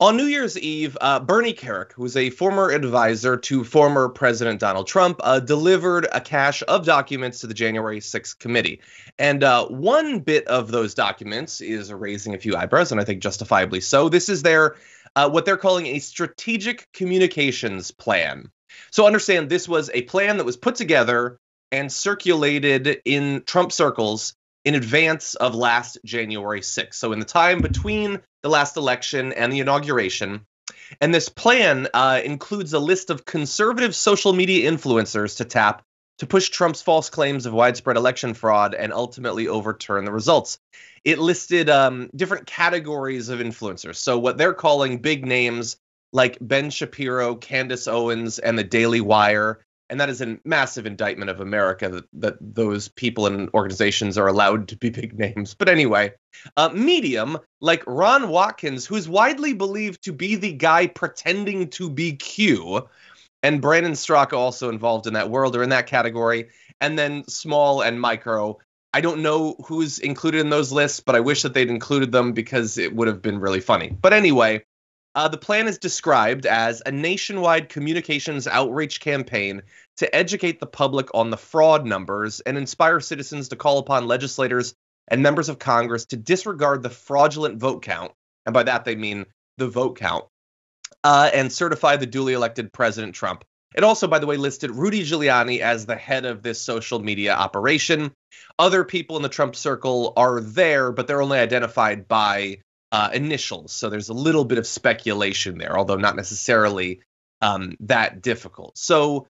On New Year's Eve, Bernie Kerik, who was a former advisor to former President Donald Trump, delivered a cache of documents to the January 6th committee. And one bit of those documents is raising a few eyebrows, and I think justifiably so. This is their what they're calling a strategic communications plan. So understand this was a plan that was put together and circulated in Trump circles in advance of last January 6th. So in the time between the last election and the inauguration. And this plan includes a list of conservative social media influencers to tap to push Trump's false claims of widespread election fraud and ultimately overturn the results. It listed different categories of influencers. So what they're calling big names like Ben Shapiro, Candace Owens, and the Daily Wire. And that is a massive indictment of America that those people and organizations are allowed to be big names. But anyway, medium, like Ron Watkins, who's widely believed to be the guy pretending to be Q, and Brandon Straka also involved in that world or in that category. And then small and micro. I don't know who's included in those lists, but I wish that they'd included them because it would have been really funny. But anyway, the plan is described as a nationwide communications outreach campaign to educate the public on the fraud numbers and inspire citizens to call upon legislators and members of Congress to disregard the fraudulent vote count, and by that they mean the vote count, and certify the duly elected President Trump. It also, by the way, listed Rudy Giuliani as the head of this social media operation. Other people in the Trump circle are there, but they're only identified by initials. So there's a little bit of speculation there, although not necessarily that difficult. So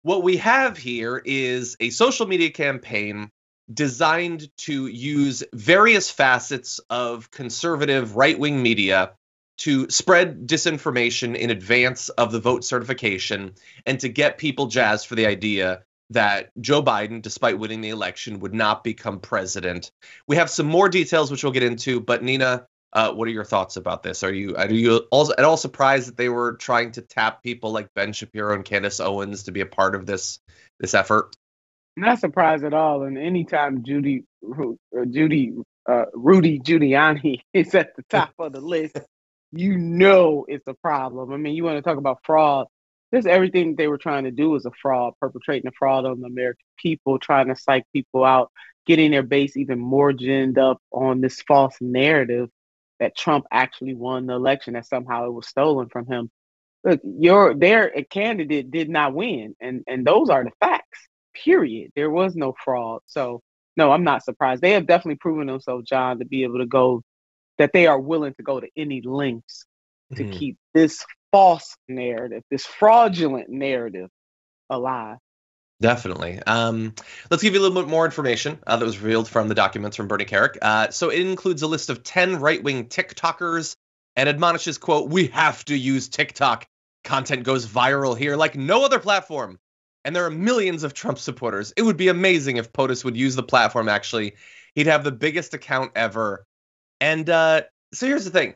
what we have here is a social media campaign designed to use various facets of conservative right-wing media to spread disinformation in advance of the vote certification and to get people jazzed for the idea that Joe Biden, despite winning the election, would not become president. We have some more details, which we'll get into, but Nina, what are your thoughts about this? Are you also at all surprised that they were trying to tap people like Ben Shapiro and Candace Owens to be a part of this effort? Not surprised at all. And anytime Rudy Giuliani is at the top of the list, you know it's a problem. I mean, you want to talk about fraud. Just everything they were trying to do was a fraud, perpetrating a fraud on the American people, trying to psych people out, getting their base even more ginned up on this false narrative that Trump actually won the election, that somehow it was stolen from him. Look, their candidate did not win, and those are the facts. Period. There was no fraud. So no, I'm not surprised. They have definitely proven themselves, John, to be able to go, that they are willing to go to any lengths to keep this false narrative, this fraudulent narrative alive. Definitely. Let's give you a little bit more information that was revealed from the documents from Bernie Kerik. So it includes a list of 10 right-wing TikTokers and admonishes, quote, "We have to use TikTok. Content goes viral here like no other platform. And there are millions of Trump supporters. It would be amazing if POTUS would use the platform, actually. He'd have the biggest account ever." And so here's the thing.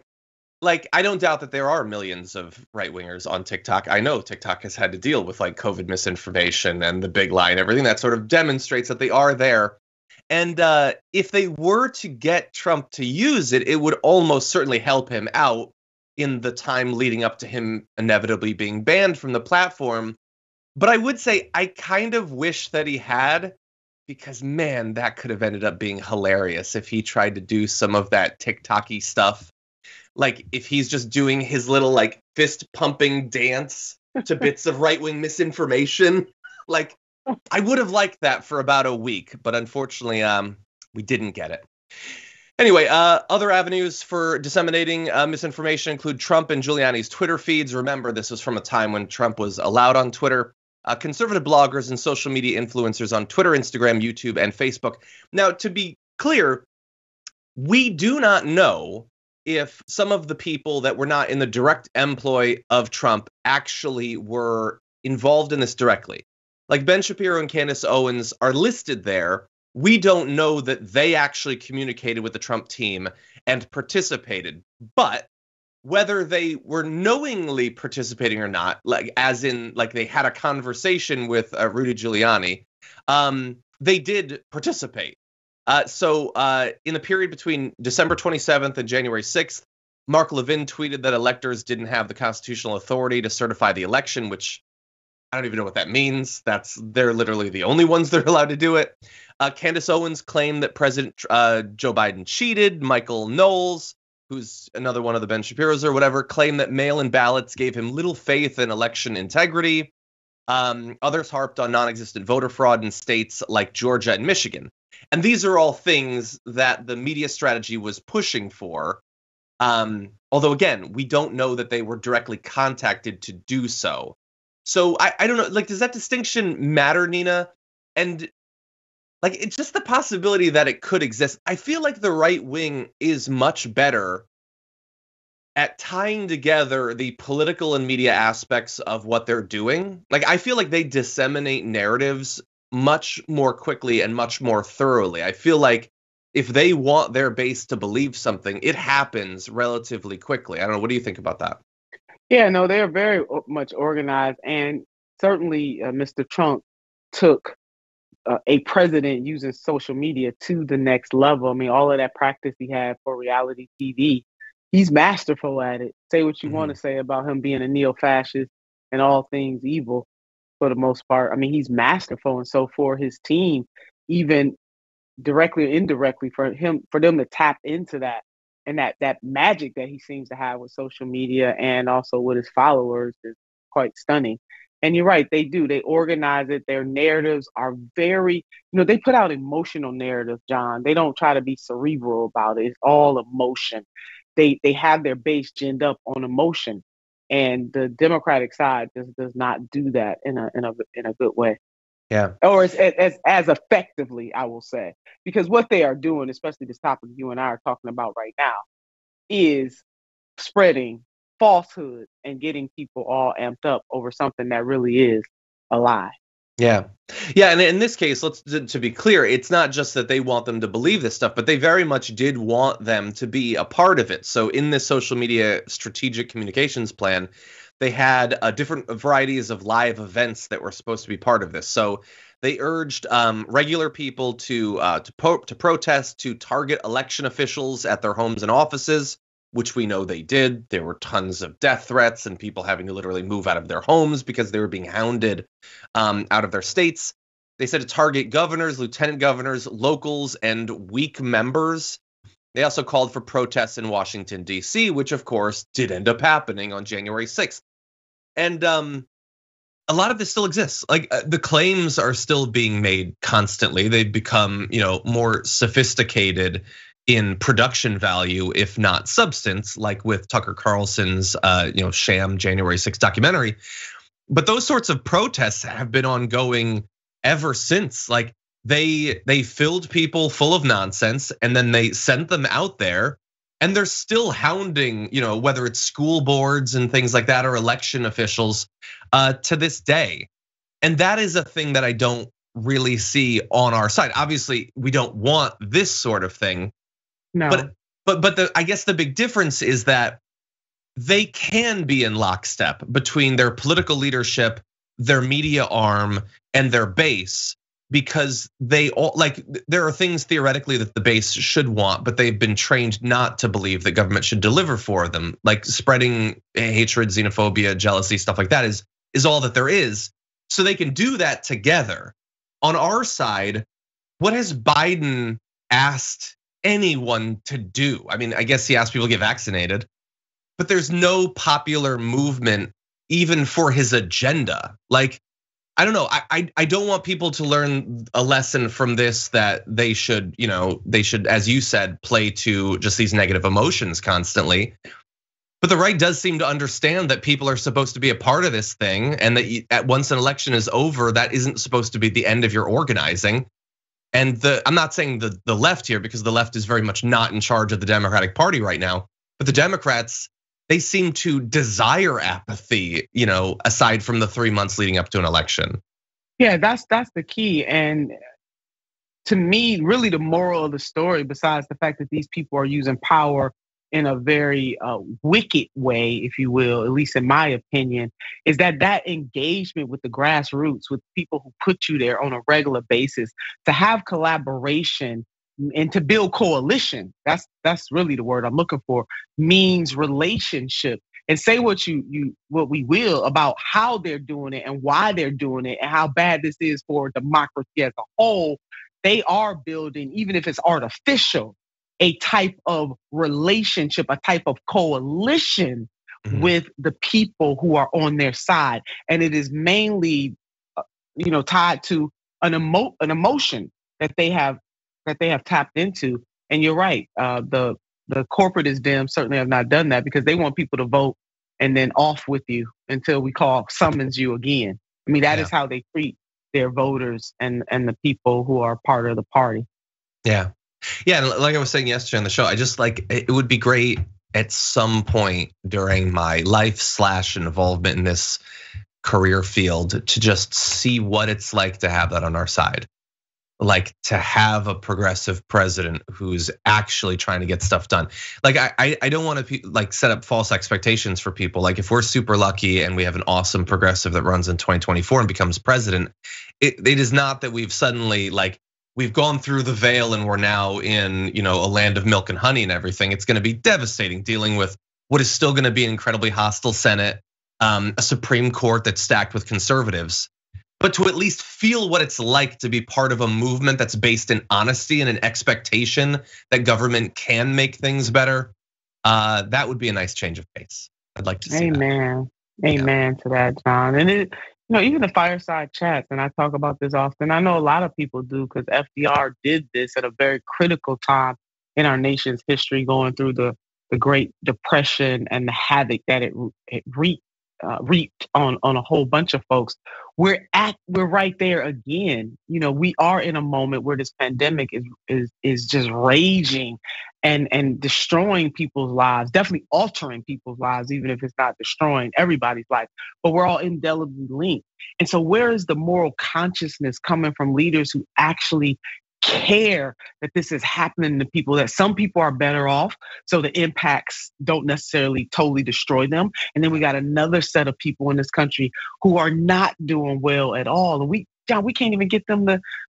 Like, I don't doubt that there are millions of right-wingers on TikTok. I know TikTok has had to deal with, like, COVID misinformation and the big lie and everything. That sort of demonstrates that they are there. And if they were to get Trump to use it, it would almost certainly help him out in the time leading up to him inevitably being banned from the platform. But I would say I kind of wish that he had, because, man, that could have ended up being hilarious if he tried to do some of that TikTok-y stuff. Like, if he's just doing his little, like, fist-pumping dance to bits of right-wing misinformation. Like, I would have liked that for about a week, but unfortunately, we didn't get it. Anyway, other avenues for disseminating misinformation include Trump and Giuliani's Twitter feeds. Remember, this was from a time when Trump was allowed on Twitter. Conservative bloggers and social media influencers on Twitter, Instagram, YouTube, and Facebook. Now, to be clear, we do not know if some of the people that were not in the direct employ of Trump actually were involved in this directly. Like Ben Shapiro and Candace Owens are listed there. We don't know that they actually communicated with the Trump team and participated. But whether they were knowingly participating or not, like as in like they had a conversation with Rudy Giuliani, they did participate. So in the period between December 27th and January 6th, Mark Levin tweeted that electors didn't have the constitutional authority to certify the election, which I don't even know what that means. They're literally the only ones that are allowed to do it. Candace Owens claimed that President Joe Biden cheated. Michael Knowles, who's another one of the Ben Shapiro's or whatever, claimed that mail-in ballots gave him little faith in election integrity. Others harped on non-existent voter fraud in states like Georgia and Michigan. And these are all things that the media strategy was pushing for. Although, again, we don't know that they were directly contacted to do so. So I don't know, like, does that distinction matter, Nina? And like, it's just the possibility that it could exist. I feel like the right wing is much better at tying together the political and media aspects of what they're doing. Like, I feel like they disseminate narratives much more quickly and much more thoroughly. I feel like if they want their base to believe something, it happens relatively quickly. I don't know. What do you think about that? Yeah, no, they're very much organized, and certainly Mr. Trump took a president using social media to the next level. I mean, all of that practice he had for reality TV, he's masterful at it. Say what you want to say about him being a neo-fascist and all things evil for the most part. I mean, he's masterful. And so for his team, even directly or indirectly, for them to tap into that and that magic that he seems to have with social media and also with his followers is quite stunning. And you're right, they do. They organize it. Their narratives are very, they put out emotional narratives, John. They don't try to be cerebral about it. It's all emotion. They have their base ginned up on emotion. And the Democratic side just does not do that in a good way. Yeah. Or as effectively, I will say. Because what they are doing, especially this topic you and I are talking about right now, is spreading falsehood and getting people all amped up over something that really is a lie. Yeah. Yeah. And in this case, to be clear, it's not just that they want them to believe this stuff, but they very much did want them to be a part of it. So in this social media strategic communications plan, they had different varieties of live events that were supposed to be part of this. So they urged regular people to protest, to target election officials at their homes and offices, which we know they did. There were tons of death threats and people having to literally move out of their homes because they were being hounded out of their states. They said to target governors, lieutenant governors, locals, and weak members. They also called for protests in Washington, D.C., which, of course, did end up happening on January 6th. And a lot of this still exists. Like, the claims are still being made constantly. They've become, more sophisticated in production value, if not substance, like with Tucker Carlson's, sham January 6th documentary. But those sorts of protests have been ongoing ever since. Like, they filled people full of nonsense and then they sent them out there. And they're still hounding, whether it's school boards and things like that or election officials to this day. And that is a thing that I don't really see on our side. Obviously, we don't want this sort of thing. No. But I guess the big difference is that they can be in lockstep between their political leadership, their media arm, and their base. Because they all, like, there are things theoretically that the base should want, but they've been trained not to believe that government should deliver for them. Like spreading hatred, xenophobia, jealousy, stuff like that is all that there is. So they can do that together. On our side, what has Biden asked anyone to do? I mean, I guess he asked people to get vaccinated, but there's no popular movement even for his agenda. Like, I don't know. I don't want people to learn a lesson from this that they should, as you said, play to just these negative emotions constantly. But the right does seem to understand that people are supposed to be a part of this thing, and that once an election is over, that isn't supposed to be the end of your organizing. And I'm not saying the left here, because the left is very much not in charge of the Democratic Party right now, but the Democrats, they seem to desire apathy, aside from the 3 months leading up to an election. Yeah, that's the key. And to me, really the moral of the story, besides the fact that these people are using power in a very wicked way, if you will, at least in my opinion, is that engagement with the grassroots, with people who put you there on a regular basis, to have collaboration and to build coalition, that's really the word I'm looking for, means relationship. And say what we will about how they're doing it and why they're doing it and how bad this is for democracy as a whole. They are building, even if it's artificial, a type of relationship, a type of coalition with the people who are on their side. And it is mainly, tied to an emotion that they have tapped into. And you're right, the corporatist Dems certainly have not done that because they want people to vote and then off with you until we summons you again. I mean, that is how they treat their voters and the people who are part of the party. Yeah. Yeah, and like I was saying yesterday on the show, I just it would be great at some point during my life / involvement in this career field to just see what it's like to have that on our side. Like to have a progressive president who's actually trying to get stuff done. Like I don't want to set up false expectations for people. Like if we're super lucky and we have an awesome progressive that runs in 2024 and becomes president, it is not that we've suddenly we've gone through the veil and we're now in a land of milk and honey and everything. It's going to be devastating dealing with what is still going to be an incredibly hostile Senate, a Supreme Court that's stacked with conservatives. But to at least feel what it's like to be part of a movement that's based in honesty and an expectation that government can make things better, that would be a nice change of pace. I'd like to see Amen. That. Amen to that, John. And even the fireside chats, and I talk about this often. I know a lot of people do because FDR did this at a very critical time in our nation's history, going through the Great Depression and the havoc that it reaped on a whole bunch of folks. We're right there again. We are in a moment where this pandemic is just raging and destroying people's lives, definitely altering people's lives, even if it's not destroying everybody's life. But we're all indelibly linked. And so where is the moral consciousness coming from leaders who actually care that this is happening to people, that some people are better off, so the impacts don't necessarily totally destroy them. And then we got another set of people in this country who are not doing well at all. And we can't even get them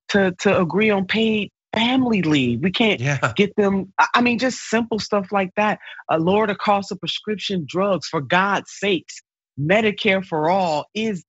to agree on paid family leave. We can't get them. I mean, just simple stuff like that. Lower the cost of prescription drugs, for God's sakes. Medicare for all is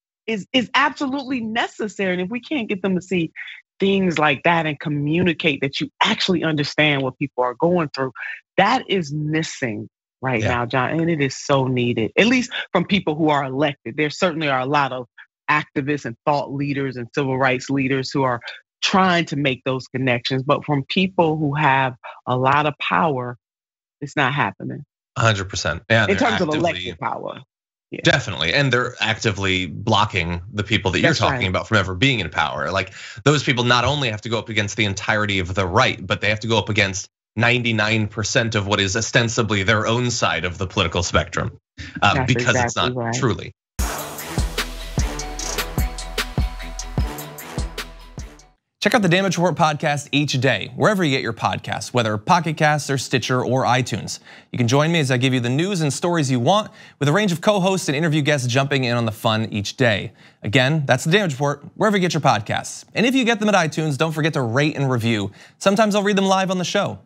absolutely necessary. And if we can't get them to see things like that and communicate that you actually understand what people are going through, that is missing right now, John. And it is so needed, at least from people who are elected. There certainly are a lot of activists and thought leaders and civil rights leaders who are trying to make those connections. But from people who have a lot of power, it's not happening. 100%. Yeah, in terms of elected power. Yeah. Definitely. And they're actively blocking the people that you're talking about from ever being in power. Like those people not only have to go up against the entirety of the right, but they have to go up against 99% of what is ostensibly their own side of the political spectrum, because it's not truly. Check out the Damage Report podcast each day, wherever you get your podcasts, whether Pocket Casts or Stitcher or iTunes. You can join me as I give you the news and stories you want, with a range of co-hosts and interview guests jumping in on the fun each day. Again, that's the Damage Report, wherever you get your podcasts. And if you get them at iTunes, don't forget to rate and review. Sometimes I'll read them live on the show.